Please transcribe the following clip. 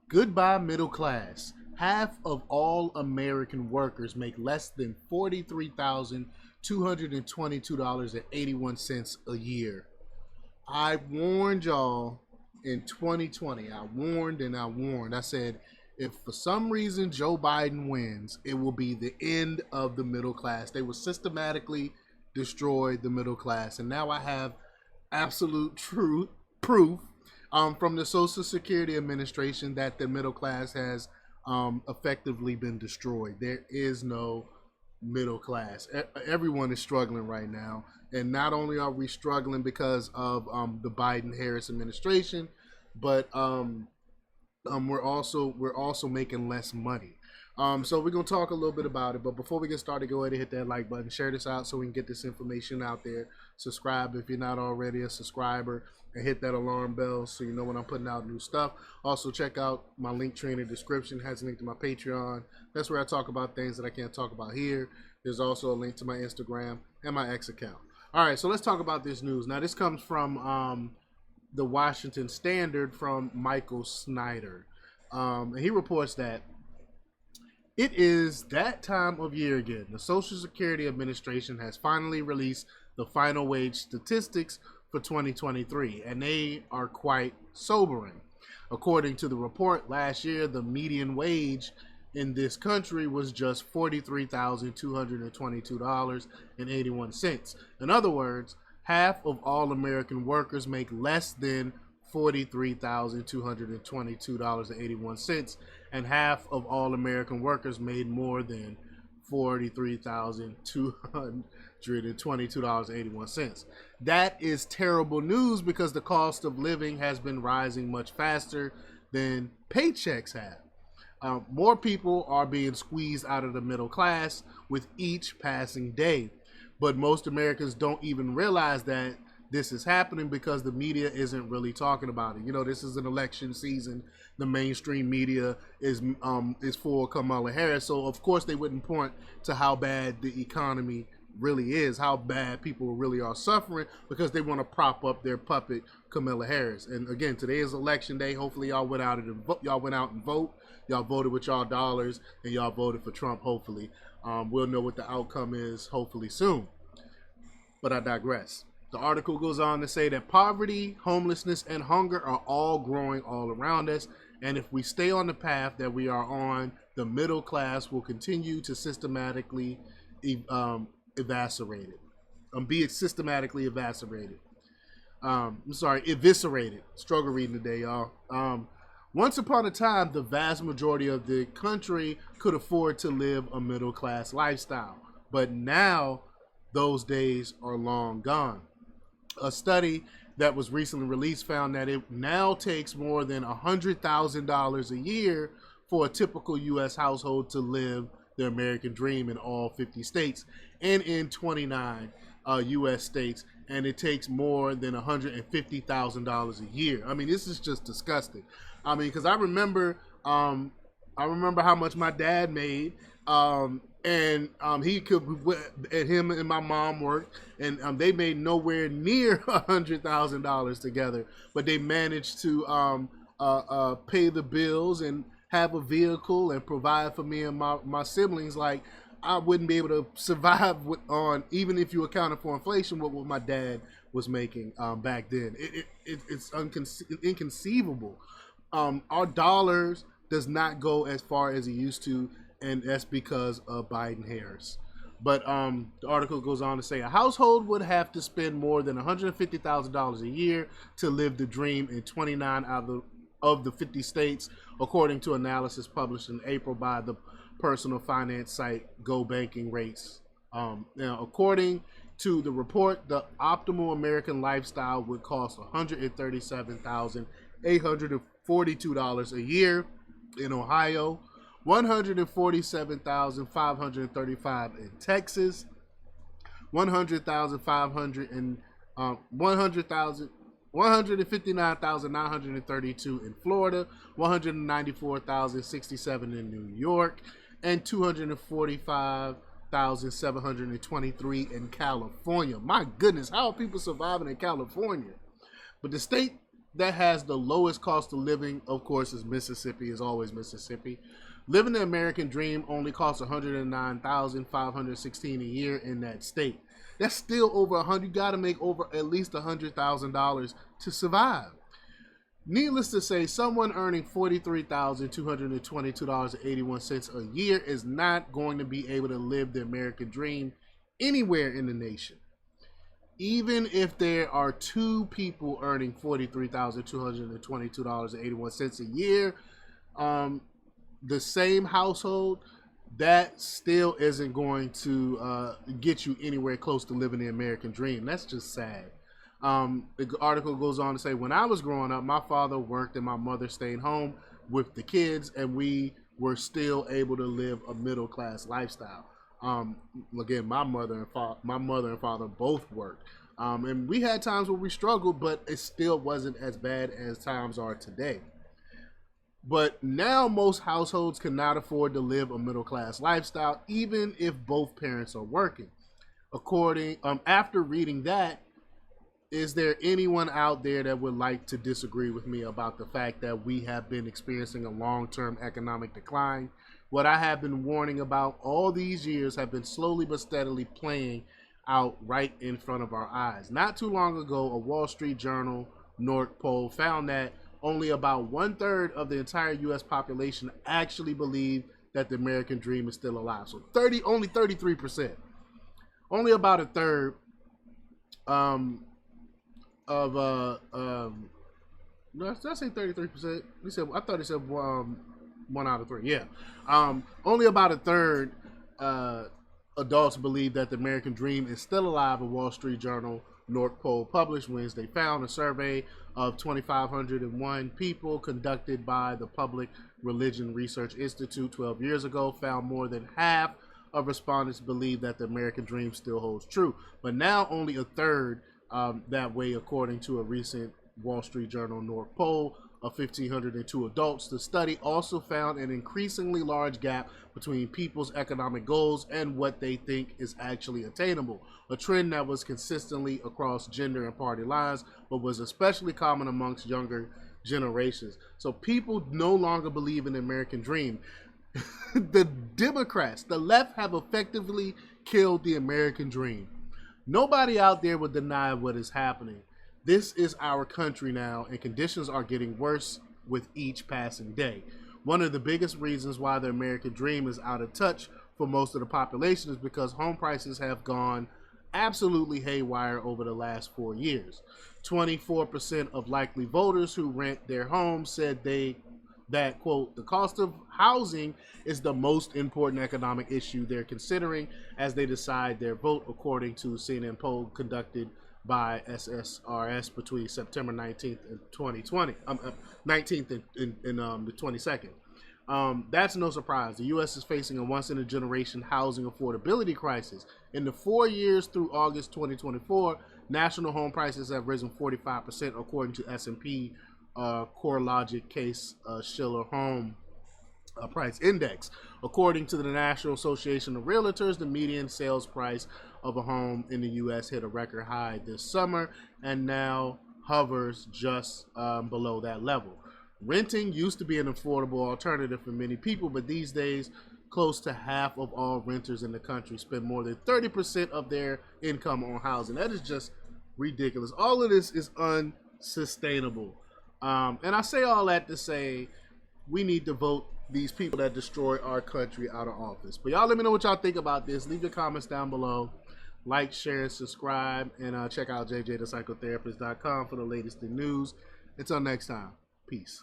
Goodbye, middle class. Half of all American workers make less than $43,222.81 a year. I warned y'all in 2020. I warned and I warned. I said, if for some reason Joe Biden wins, it will be the end of the middle class. They will systematically destroy the middle class. And now I have absolute truth proof from the Social Security Administration that the middle class has effectively been destroyed. There is no middle class. Everyone is struggling right now, and not only are we struggling because of the Biden-Harris administration, but we're also making less money. So we're gonna talk a little bit about it. But before we get started, go ahead and hit that like button, share this out so we can get this information out there. Subscribe if you're not already a subscriber, and hit that alarm bell so you know when I'm putting out new stuff. Also, check out my link tree in the description. It has a link to my Patreon. That's where I talk about things that I can't talk about here. There's also a link to my Instagram and my X account. All right, so let's talk about this news. Now, this comes from the Washington Standard from Michael Snyder. And he reports that it is that time of year again. The Social Security Administration has finally released the final wage statistics for 2023, and they are quite sobering. According to the report, last year the median wage in this country was just $43,222.81. In other words, half of all American workers make less than $43,222.81, and half of all American workers made more than $43,222.81. That is terrible news because the cost of living has been rising much faster than paychecks have. More people are being squeezed out of the middle class with each passing day. But most Americans don't even realize that this is happening because the media isn't really talking about it. You know, this is an election season. The mainstream media is for Kamala Harris, so of course they wouldn't point to how bad the economy really is, how bad people really are suffering, because they want to prop up their puppet Kamala Harris. And again, today is election day. Hopefully, y'all went out and vote. Y'all voted with y'all dollars, and y'all voted for Trump. Hopefully, we'll know what the outcome is hopefully soon. But I digress. The article goes on to say that poverty, homelessness, and hunger are all growing all around us. And if we stay on the path that we are on, the middle class will continue to systematically eviscerated. Be systematically eviscerated. Eviscerated. Struggle reading today, y'all. Once upon a time, the vast majority of the country could afford to live a middle class lifestyle. But now, those days are long gone. A study that was recently released found that it now takes more than $100,000 a year for a typical U.S. household to live the American dream in all 50 states and in 29 U.S. states, and it takes more than $150,000 a year. I mean, this is just disgusting. I mean, because I remember how much my dad made, and he could, and him and my mom worked, and they made nowhere near $100,000 together, but they managed to pay the bills and have a vehicle and provide for me and my siblings. Like, I wouldn't be able to survive on, even if you accounted for inflation, what my dad was making back then. It's inconceivable. Our dollars does not go as far as it used to, and that's because of Biden-Harris. But the article goes on to say a household would have to spend more than $150,000 a year to live the dream in 29 out of the 50 states, according to analysis published in April by the personal finance site Go Banking Rates. Now, according to the report, the optimal American lifestyle would cost $137,842 a year in Ohio, $147,535 in Texas, $159,932 in Florida, $194,067 in New York, and $245,723 in California. My goodness, how are people surviving in California? But the state that has the lowest cost of living, of course, is Mississippi. Is always Mississippi. Living the American dream only costs $109,516 a year in that state. That's still over 100. You got to make over at least $100,000 to survive. Needless to say, someone earning $43,222.81 a year is not going to be able to live the American dream anywhere in the nation. Even if there are two people earning $43,222.81 a year, the same household, that still isn't going to get you anywhere close to living the American dream. That's just sad. The article goes on to say, when I was growing up, my father worked and my mother stayed home with the kids, and we were still able to live a middle class lifestyle. Again, my mother and father both worked, and we had times where we struggled, but it still wasn't as bad as times are today. But now most households cannot afford to live a middle class lifestyle, even if both parents are working. After reading that, is there anyone out there that would like to disagree with me about the fact that we have been experiencing a long-term economic decline? What I have been warning about all these years have been slowly but steadily playing out right in front of our eyes. Not too long ago, a Wall Street Journal North poll found that only about 1/3 of the entire U.S. population actually believe that the American dream is still alive. So only 33%. Only about a third no, did I say 33%? I thought it said 1 out of 3. Yeah. Only about a third adults believe that the American dream is still alive. A Wall Street Journal North poll published Wednesday found a survey of 2,501 people conducted by the Public Religion Research Institute 12 years ago found more than half of respondents believe that the American dream still holds true. But now only a third that way, according to a recent Wall Street Journal North poll of 1,502 adults. The study also found an increasingly large gap between people's economic goals and what they think is actually attainable, a trend that was consistently across gender and party lines, but was especially common amongst younger generations. So people no longer believe in the American dream. The Democrats, the left, have effectively killed the American dream. Nobody out there would deny what is happening. This is our country now, and conditions are getting worse with each passing day. One of the biggest reasons why the American dream is out of touch for most of the population is because home prices have gone absolutely haywire over the last 4 years. 24% of likely voters who rent their homes said that, quote, the cost of housing is the most important economic issue they're considering as they decide their vote, according to a CNN poll conducted by SSRS between September 19th and 19th and the 22nd. That's no surprise. The U.S. is facing a once-in-a-generation housing affordability crisis. In the 4 years through August 2024, national home prices have risen 45%, according to S&P CoreLogic Case-Shiller Home Price Index. According to the National Association of Realtors, the median sales price of a home in the U.S. hit a record high this summer and now hovers just below that level. Renting used to be an affordable alternative for many people, but these days, close to half of all renters in the country spend more than 30% of their income on housing. That is just ridiculous. All of this is unsustainable. And I say all that to say we need to vote these people that destroy our country out of office. But y'all let me know what y'all think about this. Leave your comments down below. Like, share, and subscribe. And check out jjthepsychotherapist.com for the latest in news. Until next time, peace.